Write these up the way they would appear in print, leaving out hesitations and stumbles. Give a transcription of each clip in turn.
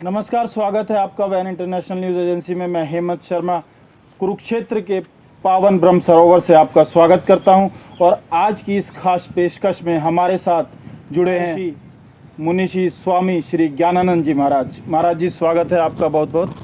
नमस्कार, स्वागत है आपका वैन इंटरनेशनल न्यूज़ एजेंसी में। मैं हेमंत शर्मा कुरुक्षेत्र के पावन ब्रह्म सरोवर से आपका स्वागत करता हूं। और आज की इस खास पेशकश में हमारे साथ जुड़े हैं मुनिषी स्वामी श्री ज्ञानानंद जी महाराज। महाराज जी, स्वागत है आपका बहुत बहुत।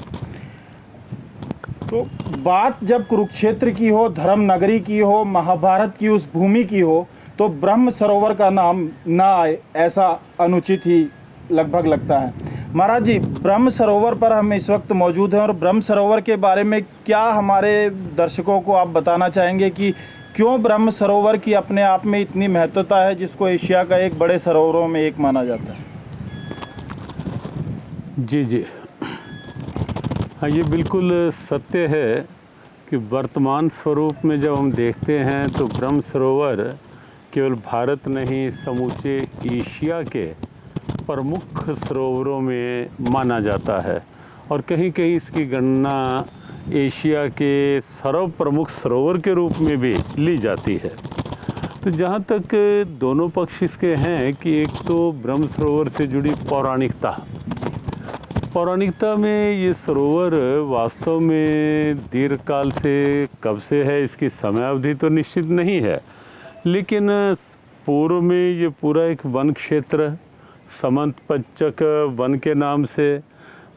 तो बात जब कुरुक्षेत्र की हो, धर्म नगरी की हो, महाभारत की उस भूमि की हो, तो ब्रह्म सरोवर का नाम ना आए ऐसा अनुचित ही लगभग लगता है। महाराज जी, ब्रह्म सरोवर पर हम इस वक्त मौजूद हैं और ब्रह्म सरोवर के बारे में क्या हमारे दर्शकों को आप बताना चाहेंगे कि क्यों ब्रह्म सरोवर की अपने आप में इतनी महत्वता है, जिसको एशिया का एक बड़े सरोवरों में एक माना जाता है? जी हाँ, ये बिल्कुल सत्य है कि वर्तमान स्वरूप में जब हम देखते हैं तो ब्रह्म सरोवर केवल भारत नहीं, समूचे एशिया के प्रमुख सरोवरों में माना जाता है और कहीं कहीं इसकी गणना एशिया के सर्व प्रमुख सरोवर के रूप में भी ली जाती है। तो जहाँ तक दोनों पक्ष इसके हैं कि एक तो ब्रह्म सरोवर से जुड़ी पौराणिकता में ये सरोवर वास्तव में दीर्घकाल से कब से है इसकी समय अवधि तो निश्चित नहीं है, लेकिन पूर्व में ये पूरा एक वन क्षेत्र समंत पंचक वन के नाम से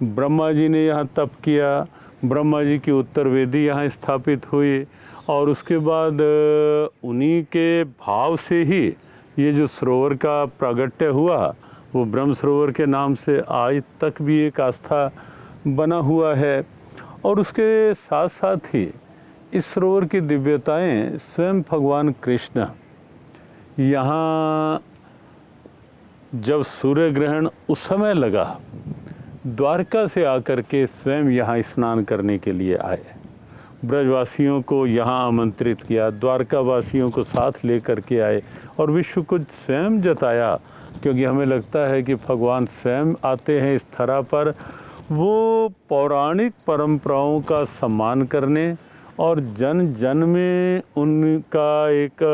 ब्रह्मा जी ने यहाँ तप किया। ब्रह्मा जी की उत्तर वेदी यहाँ स्थापित हुई और उसके बाद उन्हीं के भाव से ही ये जो सरोवर का प्रागट्य हुआ वो ब्रह्म सरोवर के नाम से आज तक भी एक आस्था बना हुआ है। और उसके साथ साथ ही इस सरोवर की दिव्यताएं स्वयं भगवान कृष्ण यहाँ जब सूर्य ग्रहण उस समय लगा, द्वारका से आकर के स्वयं यहाँ स्नान करने के लिए आए, ब्रजवासियों को यहाँ आमंत्रित किया, द्वारका वासियों को साथ लेकर के आए और विश्व को स्वयं जताया, क्योंकि हमें लगता है कि भगवान स्वयं आते हैं इस धरा पर वो पौराणिक परंपराओं का सम्मान करने और जन जन में उनका एक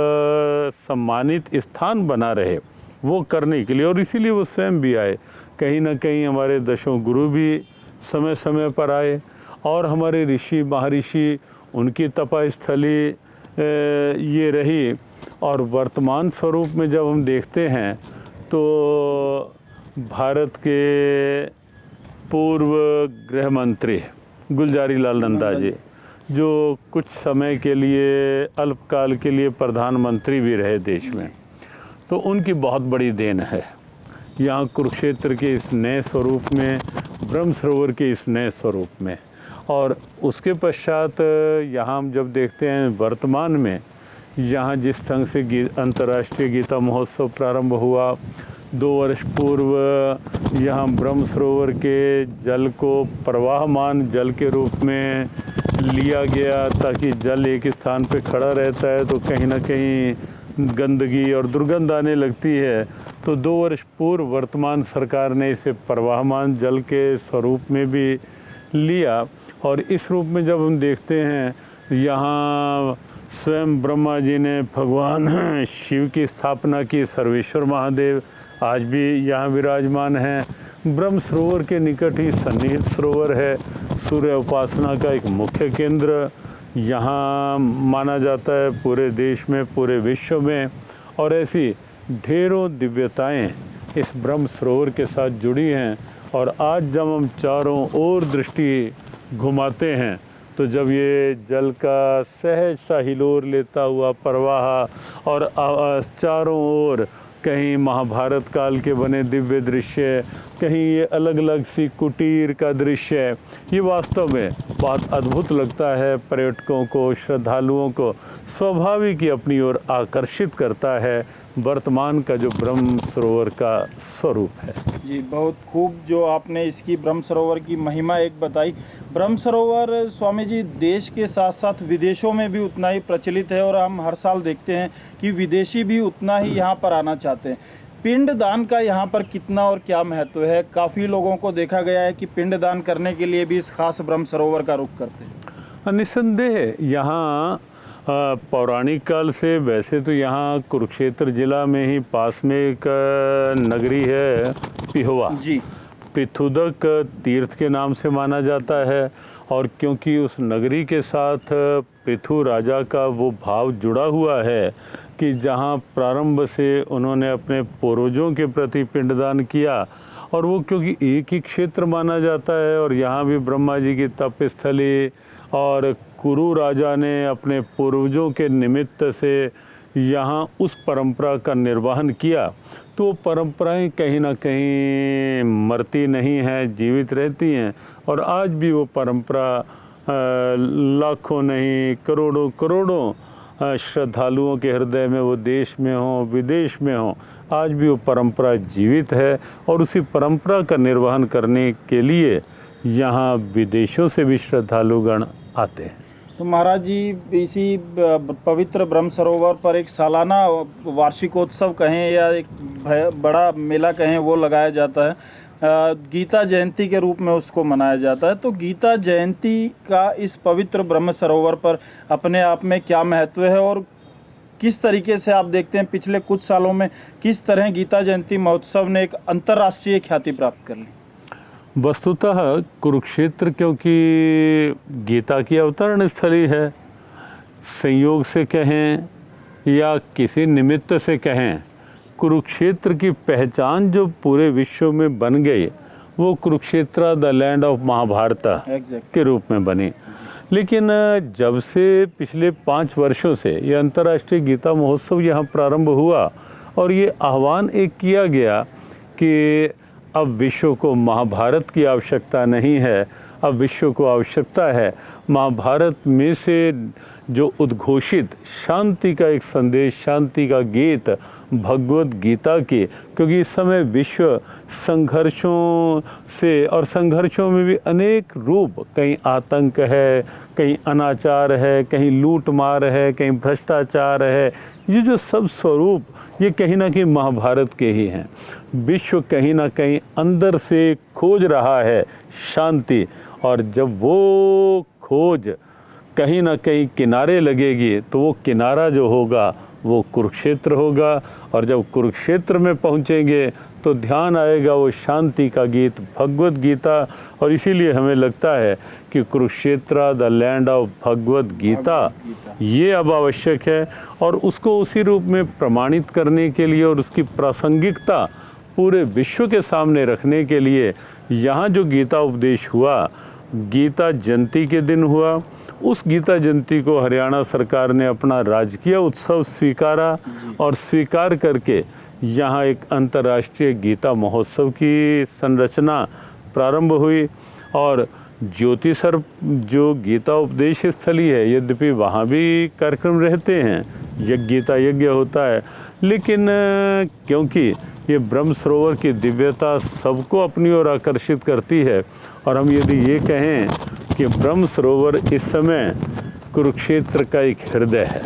सम्मानित स्थान बना रहे वो करने के लिए। और इसीलिए वो स्वयं भी आए। कहीं ना कहीं हमारे दशों गुरु भी समय समय पर आए और हमारे ऋषि महर्षि उनकी तपास्थली ये रही। और वर्तमान स्वरूप में जब हम देखते हैं तो भारत के पूर्व गृह मंत्री गुलजारी लाल नंदा जी, जो कुछ समय के लिए अल्पकाल के लिए प्रधानमंत्री भी रहे देश में, तो उनकी बहुत बड़ी देन है यहाँ कुरुक्षेत्र के इस नए स्वरूप में, ब्रह्म सरोवर के इस नए स्वरूप में। और उसके पश्चात यहाँ हम जब देखते हैं वर्तमान में यहाँ जिस ढंग से अंतर्राष्ट्रीय गीता महोत्सव प्रारंभ हुआ, 2 वर्ष पूर्व यहाँ ब्रह्म सरोवर के जल को प्रवाहमान जल के रूप में लिया गया ताकि जल एक स्थान पे खड़ा रहता है तो कहीं ना कहीं गंदगी और दुर्गंध आने लगती है। तो 2 वर्ष पूर्व वर्तमान सरकार ने इसे प्रवाहमान जल के स्वरूप में भी लिया। और इस रूप में जब हम देखते हैं यहाँ स्वयं ब्रह्मा जी ने भगवान शिव की स्थापना की, सर्वेश्वर महादेव आज भी यहाँ विराजमान हैं। ब्रह्म सरोवर के निकट ही सन्निहित सरोवर है, सूर्य उपासना का एक मुख्य केंद्र यहाँ माना जाता है पूरे देश में, पूरे विश्व में। और ऐसी ढेरों दिव्यताएं इस ब्रह्म सरोवर के साथ जुड़ी हैं। और आज जब हम चारों ओर दृष्टि घुमाते हैं तो जब ये जल का सहज सा हिलोर लेता हुआ प्रवाह और चारों ओर कहीं महाभारत काल के बने दिव्य दृश्य, कहीं ये अलग अलग सी कुटीर का दृश्य, ये वास्तव में बहुत अद्भुत लगता है। पर्यटकों को, श्रद्धालुओं को स्वाभाविक ही अपनी ओर आकर्षित करता है वर्तमान का जो ब्रह्म सरोवर का स्वरूप है। जी, बहुत खूब जो आपने इसकी ब्रह्म सरोवर की महिमा एक बताई। ब्रह्म सरोवर स्वामी जी देश के साथ साथ विदेशों में भी उतना ही प्रचलित है और हम हर साल देखते हैं कि विदेशी भी उतना ही यहाँ पर आना चाहते हैं। पिंडदान का यहाँ पर कितना और क्या महत्व है? काफ़ी लोगों को देखा गया है कि पिंडदान करने के लिए भी इस खास ब्रह्म सरोवर का रुख करते हैं। निस्संदेह यहाँ पौराणिक काल से, वैसे तो यहाँ कुरुक्षेत्र जिला में ही पास में एक नगरी है पिहोवा जी। पृथुदक तीर्थ के नाम से माना जाता है, और क्योंकि उस नगरी के साथ पृथु राजा का वो भाव जुड़ा हुआ है कि जहाँ प्रारंभ से उन्होंने अपने पूर्वजों के प्रति पिंडदान किया, और वो क्योंकि एक ही क्षेत्र माना जाता है, और यहाँ भी ब्रह्मा जी की तपस्थली, और कुरु राजा ने अपने पूर्वजों के निमित्त से यहाँ उस परंपरा का निर्वहन किया, तो परंपराएं कहीं ना कहीं मरती नहीं हैं, जीवित रहती हैं। और आज भी वो परंपरा लाखों नहीं करोड़ों करोड़ों श्रद्धालुओं के हृदय में, वो देश में हो विदेश में हो, आज भी वो परंपरा जीवित है। और उसी परंपरा का निर्वहन करने के लिए यहाँ विदेशों से भी श्रद्धालुगण आते हैं। तो महाराज जी, इसी पवित्र ब्रह्म सरोवर पर एक सालाना वार्षिकोत्सव कहें या एक बड़ा मेला कहें, वो लगाया जाता है। गीता जयंती के रूप में उसको मनाया जाता है। तो गीता जयंती का इस पवित्र ब्रह्म सरोवर पर अपने आप में क्या महत्व है, और किस तरीके से आप देखते हैं पिछले कुछ सालों में किस तरह गीता जयंती महोत्सव ने एक अंतर्राष्ट्रीय ख्याति प्राप्त कर ली? वस्तुतः कुरुक्षेत्र क्योंकि गीता की अवतरण स्थली है, संयोग से कहें या किसी निमित्त से कहें, कुरुक्षेत्र की पहचान जो पूरे विश्व में बन गई, वो Kurukshetra the land of Mahabharata के रूप में बनी। लेकिन जब से पिछले 5 वर्षों से ये अंतर्राष्ट्रीय गीता महोत्सव यहाँ प्रारंभ हुआ, और ये आह्वान एक किया गया कि अब विश्व को महाभारत की आवश्यकता नहीं है, अब विश्व को आवश्यकता है महाभारत में से जो उद्घोषित शांति का एक संदेश, शांति का गीत भगवत गीता की, क्योंकि इस समय विश्व संघर्षों से, और संघर्षों में भी अनेक रूप, कहीं आतंक है, कहीं अनाचार है, कहीं लूट मार है, कहीं भ्रष्टाचार है, ये जो सब स्वरूप ये कहीं ना कहीं महाभारत के ही हैं। विश्व कहीं ना कहीं अंदर से खोज रहा है शांति, और जब वो खोज कहीं ना कहीं किनारे लगेगी, तो वो किनारा जो होगा वो कुरुक्षेत्र होगा। और जब कुरुक्षेत्र में पहुँचेंगे तो ध्यान आएगा वो शांति का गीत भगवत गीता। और इसीलिए हमें लगता है कि Kurukshetra the land of Bhagavad Gita ये अब आवश्यक है, और उसको उसी रूप में प्रमाणित करने के लिए और उसकी प्रासंगिकता पूरे विश्व के सामने रखने के लिए यहाँ जो गीता उपदेश हुआ, गीता जयंती के दिन हुआ। उस गीता जयंती को हरियाणा सरकार ने अपना राजकीय उत्सव स्वीकारा, और स्वीकार करके यहाँ एक अंतर्राष्ट्रीय गीता महोत्सव की संरचना प्रारंभ हुई। और ज्योतिसर जो गीता उपदेश स्थली है, यद्यपि वहाँ भी कार्यक्रम रहते हैं, गीता यज्ञ होता है, लेकिन क्योंकि ये ब्रह्म सरोवर की दिव्यता सबको अपनी ओर आकर्षित करती है, और हम यदि ये कहें कि ब्रह्म सरोवर इस समय कुरुक्षेत्र का एक हृदय है,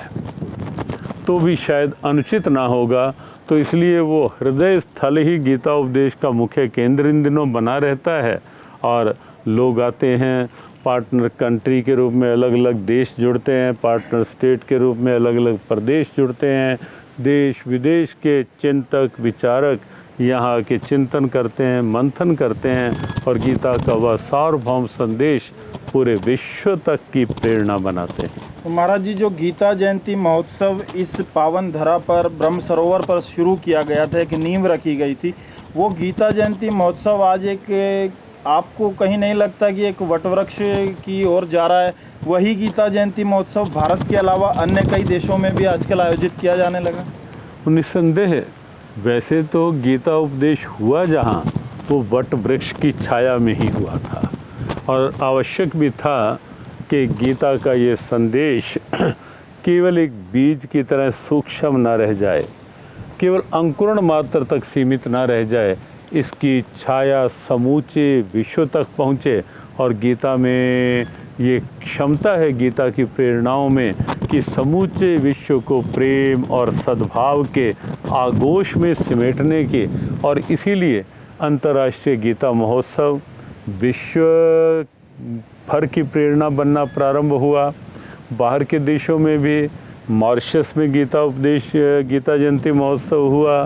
तो भी शायद अनुचित ना होगा। तो इसलिए वो हृदय स्थल ही गीता उपदेश का मुख्य केंद्र इन दिनों बना रहता है, और लोग आते हैं, पार्टनर कंट्री के रूप में अलग अलग देश जुड़ते हैं, पार्टनर स्टेट के रूप में अलग अलग प्रदेश जुड़ते हैं, देश विदेश के चिंतक विचारक यहाँ के चिंतन करते हैं, मंथन करते हैं, और गीता का वह सार्वभौम संदेश पूरे विश्व तक की प्रेरणा बनाते हैं। तो महाराज जी, जो गीता जयंती महोत्सव इस पावन धरा पर ब्रह्म सरोवर पर शुरू किया गया था, एक नींव रखी गई थी, वो गीता जयंती महोत्सव आज एक आपको कहीं नहीं लगता कि एक वटवृक्ष की ओर जा रहा है? वही गीता जयंती महोत्सव भारत के अलावा अन्य कई देशों में भी आजकल आयोजित किया जाने लगा। निस्संदेह वैसे तो गीता उपदेश हुआ जहाँ, वो वट वृक्ष की छाया में ही हुआ था, और आवश्यक भी था कि गीता का ये संदेश केवल एक बीज की तरह सूक्ष्म ना रह जाए, केवल अंकुरण मात्र तक सीमित ना रह जाए, इसकी छाया समूचे विश्व तक पहुँचे। और गीता में ये क्षमता है, गीता की प्रेरणाओं में, कि समूचे विश्व को प्रेम और सद्भाव के आगोश में सिमेटने की। और इसीलिए अंतर्राष्ट्रीय गीता महोत्सव विश्व भर की प्रेरणा बनना प्रारंभ हुआ। बाहर के देशों में भी, मॉरिशस में गीता जयंती महोत्सव हुआ,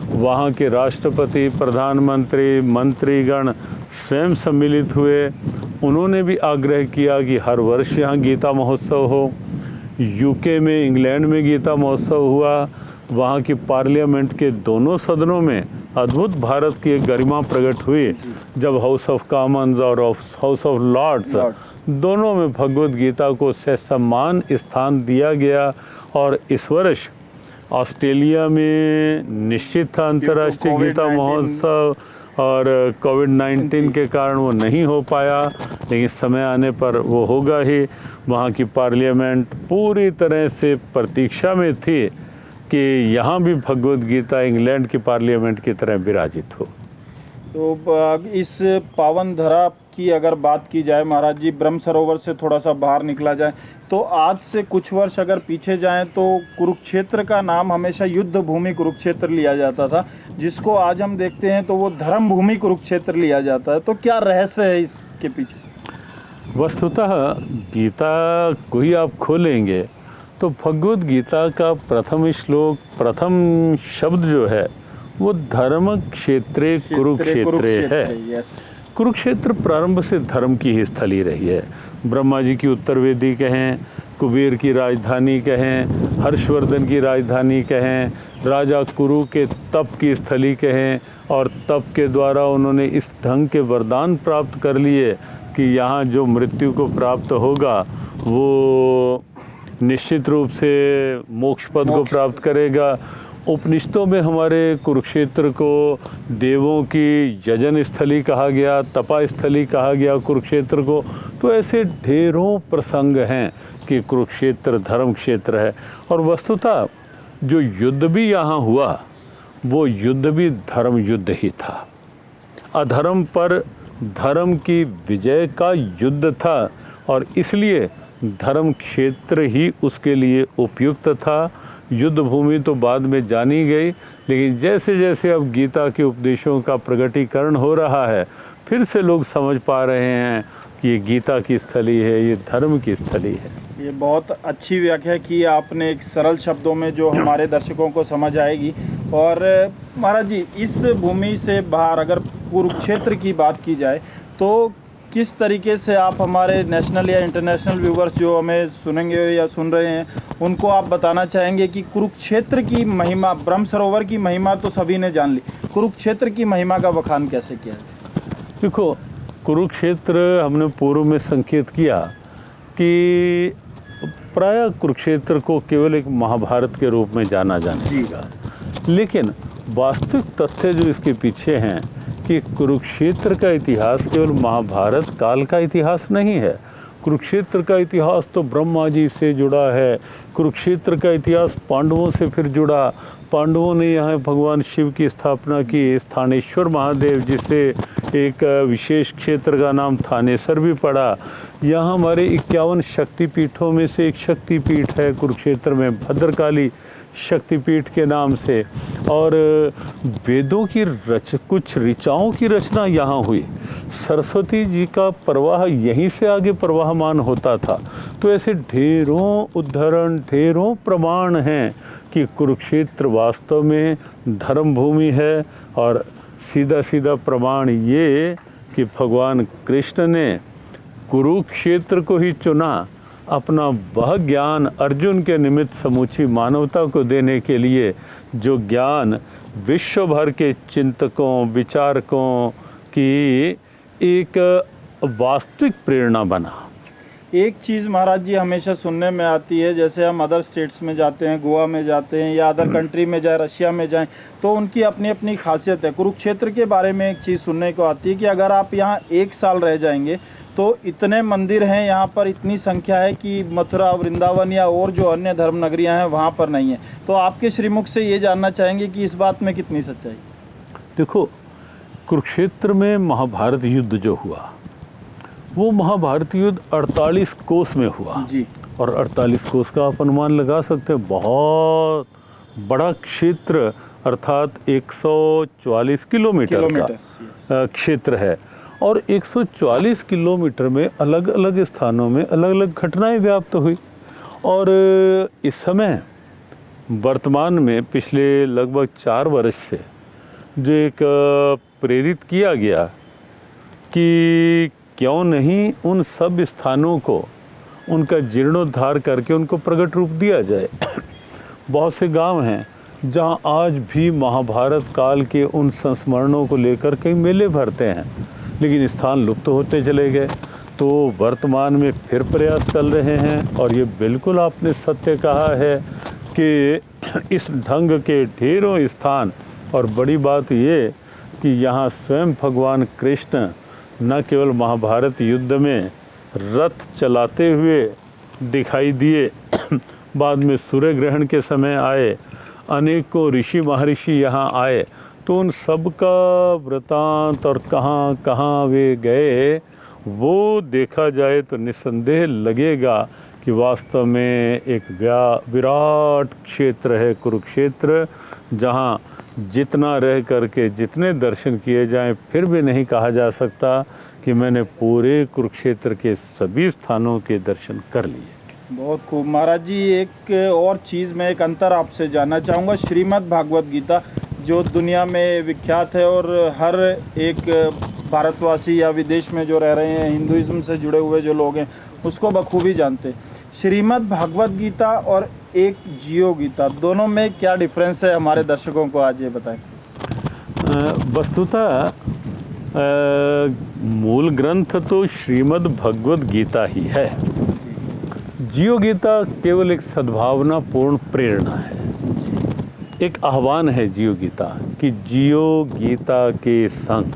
वहाँ के राष्ट्रपति, प्रधानमंत्री, मंत्रीगण स्वयं सम्मिलित हुए। उन्होंने भी आग्रह किया कि हर वर्ष यहाँ गीता महोत्सव हो। यूके में, इंग्लैंड में गीता महोत्सव हुआ। वहाँ की पार्लियामेंट के दोनों सदनों में अद्भुत भारत की एक गरिमा प्रकट हुई जब हाउस ऑफ कॉमन्स और हाउस ऑफ लॉर्ड्स दोनों में भगवद गीता को ससम्मान स्थान दिया गया। और इस वर्ष ऑस्ट्रेलिया में निश्चित था अंतर्राष्ट्रीय गीता महोत्सव, और कोविड-19 के कारण वो नहीं हो पाया, लेकिन समय आने पर वो होगा ही। वहाँ की पार्लियामेंट पूरी तरह से प्रतीक्षा में थी कि यहाँ भी भगवद गीता इंग्लैंड की पार्लियामेंट की तरह विराजित हो। तो इस पावन धरा की अगर बात की जाए महाराज जी, ब्रह्म सरोवर से थोड़ा सा बाहर निकला जाए तो आज से कुछ वर्ष अगर पीछे जाएं तो कुरुक्षेत्र का नाम हमेशा युद्ध भूमि कुरुक्षेत्र लिया जाता था, जिसको आज हम देखते हैं तो वो धर्म भूमि कुरुक्षेत्र लिया जाता है। तो क्या रहस्य है इसके पीछे? वस्तुतः गीता को ही आप खोलेंगे तो भगवद गीता का प्रथम श्लोक, प्रथम शब्द जो है वो धर्म क्षेत्रे कुरुक्षेत्रे है। कुरुक्षेत्र प्रारंभ से धर्म की ही स्थली रही है। ब्रह्मा जी की उत्तर वेदी कहें, कुबेर की राजधानी कहें, हर्षवर्धन की राजधानी कहें, राजा कुरु के तप की स्थली कहें, और तप के द्वारा उन्होंने इस ढंग के वरदान प्राप्त कर लिए कि यहाँ जो मृत्यु को प्राप्त होगा वो निश्चित रूप से मोक्ष पद को प्राप्त करेगा। उपनिषदों में हमारे कुरुक्षेत्र को देवों की यजन स्थली कहा गया, तपा स्थली कहा गया कुरुक्षेत्र को। तो ऐसे ढेरों प्रसंग हैं कि कुरुक्षेत्र धर्म क्षेत्र है। और वस्तुतः जो युद्ध भी यहाँ हुआ वो युद्ध भी धर्म युद्ध ही था। अधर्म पर धर्म की विजय का युद्ध था, और इसलिए धर्म क्षेत्र ही उसके लिए उपयुक्त था। युद्ध भूमि तो बाद में जानी गई, लेकिन जैसे जैसे अब गीता के उपदेशों का प्रकटीकरण हो रहा है, फिर से लोग समझ पा रहे हैं कि ये गीता की स्थली है, ये धर्म की स्थली है। ये बहुत अच्छी व्याख्या की आपने एक सरल शब्दों में जो हमारे दर्शकों को समझ आएगी। और महाराज जी, इस भूमि से बाहर अगर कुरुक्षेत्र की बात की जाए तो किस तरीके से आप हमारे नेशनल या इंटरनेशनल व्यूवर्स जो हमें सुनेंगे या सुन रहे हैं उनको आप बताना चाहेंगे कि कुरुक्षेत्र की महिमा, ब्रह्म सरोवर की महिमा तो सभी ने जान ली, कुरुक्षेत्र की महिमा का बखान कैसे किया है? देखो, कुरुक्षेत्र हमने पूर्व में संकेत किया कि प्रायः कुरुक्षेत्र को केवल एक महाभारत के रूप में जाना जाएगा, लेकिन वास्तविक तथ्य जो इसके पीछे हैं कि कुरुक्षेत्र का इतिहास केवल महाभारत काल का इतिहास नहीं है। कुरुक्षेत्र का इतिहास तो ब्रह्मा जी से जुड़ा है। कुरुक्षेत्र का इतिहास पांडवों से फिर जुड़ा। पांडवों ने यहाँ भगवान शिव की स्थापना की। स्थानेश्वर महादेव, जिसे एक विशेष क्षेत्र का नाम थानेसर भी पड़ा। यहाँ हमारे 51 शक्तिपीठों में से एक शक्तिपीठ है कुरुक्षेत्र में, भद्रकाली शक्तिपीठ के नाम से। और वेदों की कुछ ऋचाओं की रचना यहाँ हुई। सरस्वती जी का प्रवाह यहीं से आगे प्रवाहमान होता था। तो ऐसे ढेरों उदाहरण, ढेरों प्रमाण हैं कि कुरुक्षेत्र वास्तव में धर्म भूमि है। और सीधा सीधा प्रमाण ये कि भगवान कृष्ण ने कुरुक्षेत्र को ही चुना, अपना वह ज्ञान अर्जुन के निमित्त समूची मानवता को देने के लिए, जो ज्ञान विश्व भर के चिंतकों, विचारकों की एक वास्तविक प्रेरणा बना। एक चीज़ महाराज जी हमेशा सुनने में आती है, जैसे हम अदर स्टेट्स में जाते हैं, गोवा में जाते हैं या अदर कंट्री में जाए, रशिया में जाएं, तो उनकी अपनी अपनी खासियत है। कुरुक्षेत्र के बारे में एक चीज़ सुनने को आती है कि अगर आप यहाँ 1 साल रह जाएंगे तो इतने मंदिर हैं यहाँ पर, इतनी संख्या है कि मथुरा, वृंदावन या और जो अन्य धर्म नगरियाँ हैं वहाँ पर नहीं है। तो आपके श्रीमुख से ये जानना चाहेंगे कि इस बात में कितनी सच्चाई? देखो, कुरुक्षेत्र में महाभारत युद्ध जो हुआ वो महाभारत युद्ध 48 कोस में हुआ जी। और 48 कोस का आप अनुमान लगा सकते हैं, बहुत बड़ा क्षेत्र, अर्थात 144 किलोमीटर का क्षेत्र है। और 144 किलोमीटर में अलग अलग स्थानों में अलग अलग घटनाएं व्याप्त हुई। और इस समय वर्तमान में पिछले लगभग 4 वर्ष से जो एक प्रेरित किया गया कि क्यों नहीं उन सब स्थानों को उनका जीर्णोद्धार करके उनको प्रकट रूप दिया जाए। बहुत से गांव हैं जहां आज भी महाभारत काल के उन संस्मरणों को लेकर कई मेले भरते हैं, लेकिन स्थान लुप्त होते चले गए। तो वर्तमान में फिर प्रयास चल रहे हैं और ये बिल्कुल आपने सत्य कहा है कि इस ढंग के ढेरों स्थान, और बड़ी बात ये कि यहाँ स्वयं भगवान कृष्ण न केवल महाभारत युद्ध में रथ चलाते हुए दिखाई दिए, बाद में सूर्य ग्रहण के समय आए, अनेकों ऋषि महर्षि यहाँ आए, तो उन सब का वृतांत और कहाँ कहाँ वे गए वो देखा जाए तो निस्संदेह लगेगा कि वास्तव में एक विराट क्षेत्र है कुरुक्षेत्र, जहाँ जितना रह करके जितने दर्शन किए जाएं फिर भी नहीं कहा जा सकता कि मैंने पूरे कुरुक्षेत्र के सभी स्थानों के दर्शन कर लिए। बहुत खूब महाराज जी। एक और चीज़ मैं एक अंतर आपसे जानना चाहूँगा। श्रीमद् भागवत गीता जो दुनिया में विख्यात है और हर एक भारतवासी या विदेश में जो रह रहे हैं हिंदुइज्म से जुड़े हुए जो लोग हैं उसको बखूबी जानते हैं। श्रीमद् भागवत गीता और एक जियो गीता, दोनों में क्या डिफरेंस है हमारे दर्शकों को आज ये बताएं। वस्तुतः मूल ग्रंथ तो श्रीमद् भगवत गीता ही है। जियो गीता केवल एक सद्भावनापूर्ण प्रेरणा है, एक आह्वान है जियो गीता कि जियो गीता के संग,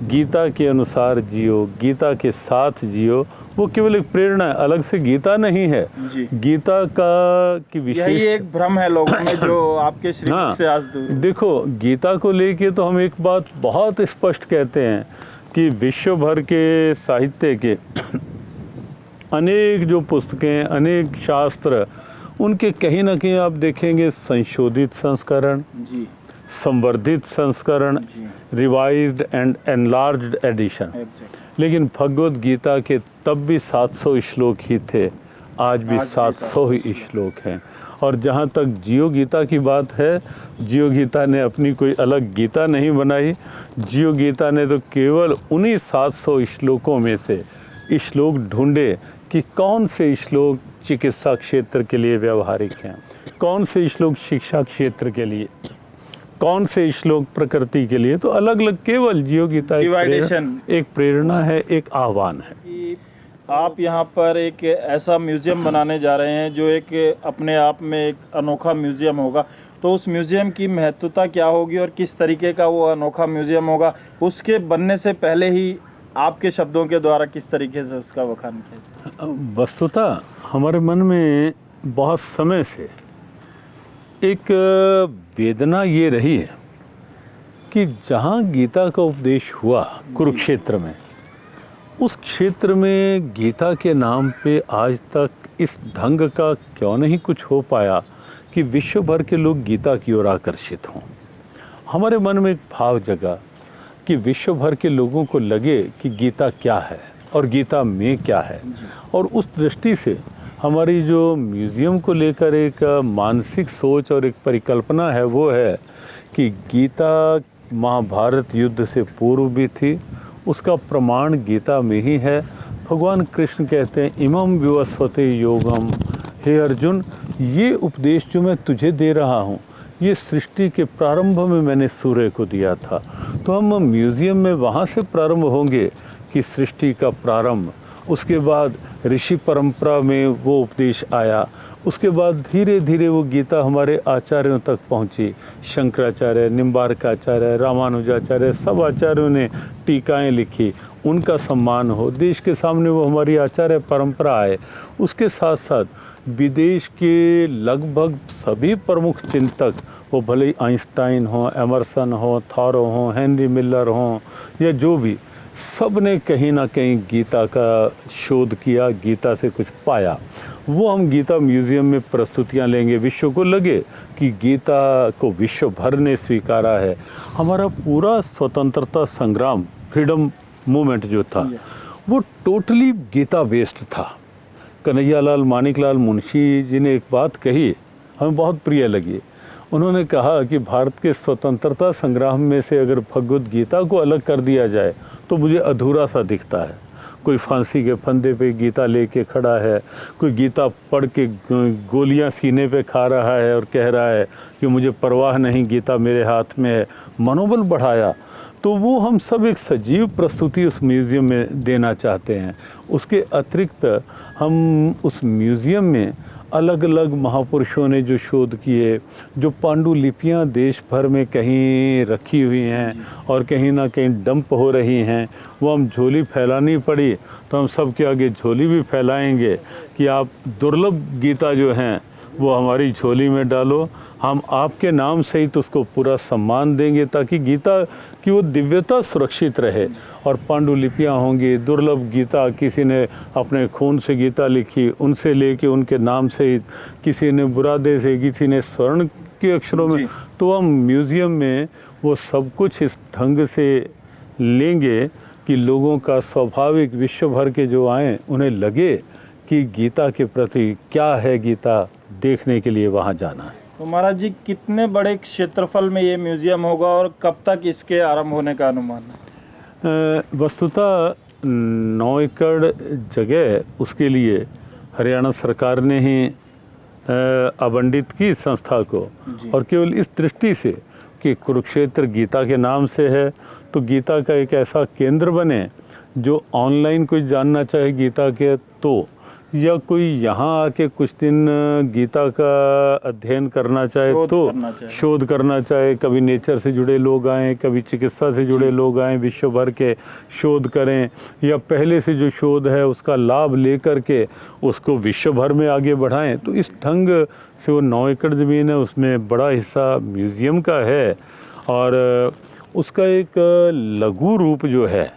गीता के अनुसार जियो, गीता के साथ जियो। वो केवल एक प्रेरणा है, अलग से गीता नहीं है जी। गीता का की विशेष यही एक भ्रम है लोगों में जो आपके श्रीमुख से आज दूर। देखो गीता को लेके तो हम एक बात बहुत स्पष्ट कहते हैं कि विश्व भर के साहित्य के अनेक जो पुस्तकें, अनेक शास्त्र, उनके कहीं ना कहीं आप देखेंगे संशोधित संस्करण जी, संवर्धित संस्करण, रिवाइज्ड एंड एनलार्ज्ड एडिशन। लेकिन भगवत गीता के तब भी 700 श्लोक ही थे, आज भी 700 ही श्लोक हैं। और जहाँ तक जियो गीता की बात है, जियो गीता ने अपनी कोई अलग गीता नहीं बनाई। जियो गीता ने तो केवल उन्हीं 700 श्लोकों में से श्लोक ढूंढे कि कौन से श्लोक चिकित्सा क्षेत्र के लिए व्यवहारिक हैं, कौन से श्लोक शिक्षा क्षेत्र के लिए, कौन से श्लोक प्रकृति के लिए। तो अलग अलग केवल जियो गीता एक प्रेरणा है, एक आह्वान है। आप यहाँ पर एक ऐसा म्यूज़ियम बनाने जा रहे हैं जो एक अपने आप में एक अनोखा म्यूज़ियम होगा, तो उस म्यूज़ियम की महत्वता क्या होगी और किस तरीके का वो अनोखा म्यूज़ियम होगा, उसके बनने से पहले ही आपके शब्दों के द्वारा किस तरीके से उसका बखान किया? वस्तुतः हमारे मन में बहुत समय से एक वेदना ये रही है कि जहाँ गीता का उपदेश हुआ कुरुक्षेत्र में, उस क्षेत्र में गीता के नाम पे आज तक इस ढंग का क्यों नहीं कुछ हो पाया कि विश्व भर के लोग गीता की ओर आकर्षित हों। हमारे मन में एक भाव जगा कि विश्व भर के लोगों को लगे कि गीता क्या है और गीता में क्या है। और उस दृष्टि से हमारी जो म्यूज़ियम को लेकर एक मानसिक सोच और एक परिकल्पना है वो है कि गीता महाभारत युद्ध से पूर्व भी थी, उसका प्रमाण गीता में ही है। भगवान कृष्ण कहते हैं इमं विवस्वते योगम, हे अर्जुन ये उपदेश जो मैं तुझे दे रहा हूँ ये सृष्टि के प्रारंभ में मैंने सूर्य को दिया था। तो हम म्यूज़ियम में वहाँ से प्रारंभ होंगे कि सृष्टि का प्रारंभ, उसके बाद ऋषि परंपरा में वो उपदेश आया, उसके बाद धीरे धीरे वो गीता हमारे आचार्यों तक पहुंची। शंकराचार्य, निम्बार्काचार्य, रामानुजाचार्य, सब आचार्यों ने टीकाएं लिखी, उनका सम्मान हो। देश के सामने वो हमारी आचार्य परंपरा आए। उसके साथ साथ विदेश के लगभग सभी प्रमुख चिंतक, वो भले ही आइंस्टाइन हो, एमर्सन हो, थॉरो हो, हेनरी मिलर हो या जो भी, सब ने कहीं ना कहीं गीता का शोध किया, गीता से कुछ पाया। वो हम गीता म्यूज़ियम में प्रस्तुतियाँ लेंगे, विश्व को लगे कि गीता को विश्व भर ने स्वीकारा है। हमारा पूरा स्वतंत्रता संग्राम, फ्रीडम मूवमेंट जो था वो टोटली गीता बेस्ड था। कन्हैयालाल मानिकलाल मुंशी जी ने एक बात कही, हमें बहुत प्रिय लगी। उन्होंने कहा कि भारत के स्वतंत्रता संग्राम में से अगर भगवद गीता को अलग कर दिया जाए तो मुझे अधूरा सा दिखता है। कोई फांसी के फंदे पे गीता लेके खड़ा है, कोई गीता पढ़ के गोलियां सीने पे खा रहा है और कह रहा है कि मुझे परवाह नहीं, गीता मेरे हाथ में है, मनोबल बढ़ाया। तो वो हम सब एक सजीव प्रस्तुति उस म्यूज़ियम में देना चाहते हैं। उसके अतिरिक्त हम उस म्यूज़ियम में अलग अलग महापुरुषों ने जो शोध किए, जो पांडुलिपियाँ देश भर में कहीं रखी हुई हैं और कहीं ना कहीं डंप हो रही हैं, वो हम झोली फैलानी पड़ी तो हम सबके आगे झोली भी फैलाएंगे कि आप दुर्लभ गीता जो हैं वो हमारी झोली में डालो। हम आपके नाम सहित उसको पूरा सम्मान देंगे ताकि गीता की वो दिव्यता सुरक्षित रहे। और पांडुलिपियाँ होंगी, दुर्लभ गीता, किसी ने अपने खून से गीता लिखी, उनसे लेके उनके नाम सहित, किसी ने बुरादे से, किसी ने स्वर्ण के अक्षरों में, तो हम म्यूज़ियम में वो सब कुछ इस ढंग से लेंगे कि लोगों का स्वाभाविक विश्व भर के जो आएँ उन्हें लगे कि गीता के प्रति क्या है, गीता देखने के लिए वहाँ जाना है। तो महाराज जी, कितने बड़े क्षेत्रफल में ये म्यूज़ियम होगा और कब तक इसके आरंभ होने का अनुमान है? वस्तुतः 9 एकड़ जगह उसके लिए हरियाणा सरकार ने ही आवंटित की संस्था को, और केवल इस दृष्टि से कि कुरुक्षेत्र गीता के नाम से है, तो गीता का एक ऐसा केंद्र बने जो ऑनलाइन कोई जानना चाहे गीता के, तो या कोई यहाँ आके कुछ दिन गीता का अध्ययन करना चाहे तो शोध करना चाहे, कभी नेचर से जुड़े लोग आएँ, कभी चिकित्सा से जुड़े लोग आएँ, विश्व भर के शोध करें, या पहले से जो शोध है उसका लाभ लेकर के उसको विश्व भर में आगे बढ़ाएं। तो इस ढंग से वो 9 एकड़ ज़मीन है, उसमें बड़ा हिस्सा म्यूज़ियम का है, और उसका एक लघु रूप जो है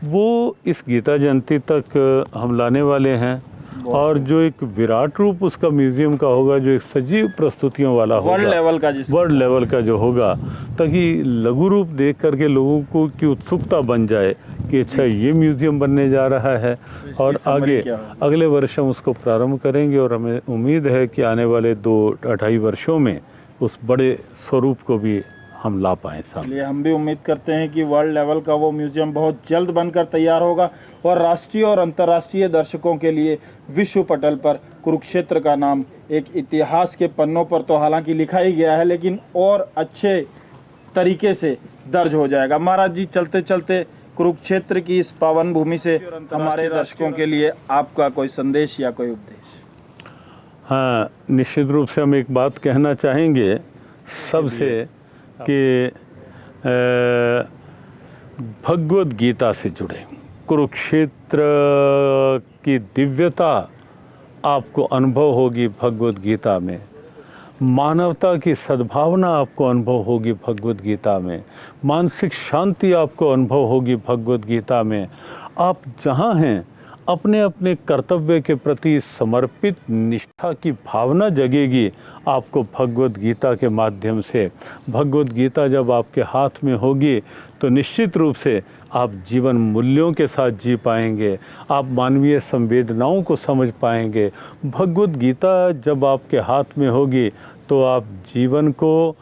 वो इस गीता जयंती तक हम लाने वाले हैं, और जो एक विराट रूप उसका म्यूज़ियम का होगा, जो एक सजीव प्रस्तुतियों वाला होगा, वर्ल्ड लेवल का जो होगा, ताकि लघु रूप देख करके लोगों को की उत्सुकता बन जाए कि अच्छा ये म्यूज़ियम बनने जा रहा है, और आगे अगले वर्ष हम उसको प्रारंभ करेंगे। और हमें उम्मीद है कि आने वाले 2-2.5 वर्षों में उस बड़े स्वरूप को भी हम ला पाएँ सामने। इसलिए हम भी उम्मीद करते हैं कि वर्ल्ड लेवल का वो म्यूज़ियम बहुत जल्द बनकर तैयार होगा और राष्ट्रीय और अंतर्राष्ट्रीय दर्शकों के लिए विश्व पटल पर कुरुक्षेत्र का नाम एक इतिहास के पन्नों पर तो हालांकि लिखा ही गया है, लेकिन और अच्छे तरीके से दर्ज हो जाएगा। महाराज जी, चलते चलते कुरुक्षेत्र की इस पावन भूमि से हमारे दर्शकों के लिए आपका कोई संदेश या कोई उपदेश? हाँ, निश्चित रूप से हम एक बात कहना चाहेंगे सबसे कि भगवद गीता से जुड़े, कुरुक्षेत्र की दिव्यता आपको अनुभव होगी भगवद गीता में, मानवता की सद्भावना आपको अनुभव होगी भगवद गीता में, मानसिक शांति आपको अनुभव होगी भगवद गीता में। आप जहाँ हैं अपने अपने कर्तव्य के प्रति समर्पित निष्ठा की भावना जगेगी आपको भगवद गीता के माध्यम से। भगवद गीता जब आपके हाथ में होगी तो निश्चित रूप से आप जीवन मूल्यों के साथ जी पाएंगे, आप मानवीय संवेदनाओं को समझ पाएंगे। भगवद गीता जब आपके हाथ में होगी तो आप जीवन को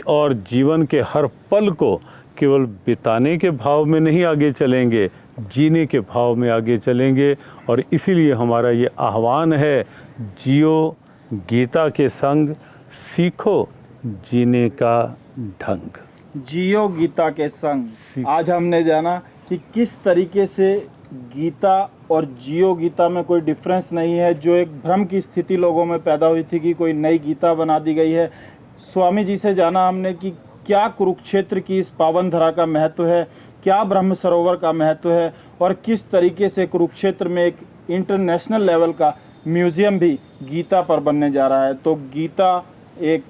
और जीवन के हर पल को केवल बिताने के भाव में नहीं आगे चलेंगे, जीने के भाव में आगे चलेंगे। और इसीलिए हमारा ये आह्वान है, जियो गीता के संग, सीखो जीने का ढंग। जियो गीता के संग। आज हमने जाना कि किस तरीके से गीता और जियो गीता में कोई डिफरेंस नहीं है। जो एक भ्रम की स्थिति लोगों में पैदा हुई थी कि कोई नई गीता बना दी गई है, स्वामी जी से जाना हमने कि क्या कुरुक्षेत्र की इस पावन धरा का महत्व है, क्या ब्रह्म सरोवर का महत्व है, और किस तरीके से कुरुक्षेत्र में एक इंटरनेशनल लेवल का म्यूज़ियम भी गीता पर बनने जा रहा है। तो गीता एक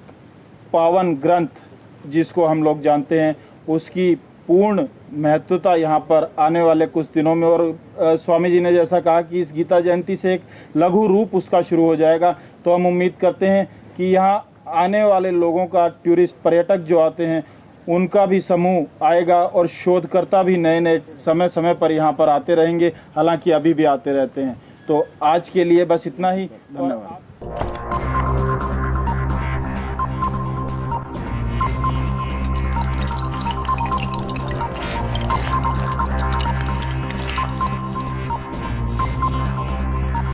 पावन ग्रंथ जिसको हम लोग जानते हैं, उसकी पूर्ण महत्वता यहाँ पर आने वाले कुछ दिनों में, और स्वामी जी ने जैसा कहा कि इस गीता जयंती से एक लघु रूप उसका शुरू हो जाएगा। तो हम उम्मीद करते हैं कि यहाँ आने वाले लोगों का, टूरिस्ट पर्यटक जो आते हैं उनका भी समूह आएगा, और शोधकर्ता भी नए नए समय समय पर यहाँ पर आते रहेंगे, हालांकि अभी भी आते रहते हैं। तो आज के लिए बस इतना ही, धन्यवाद।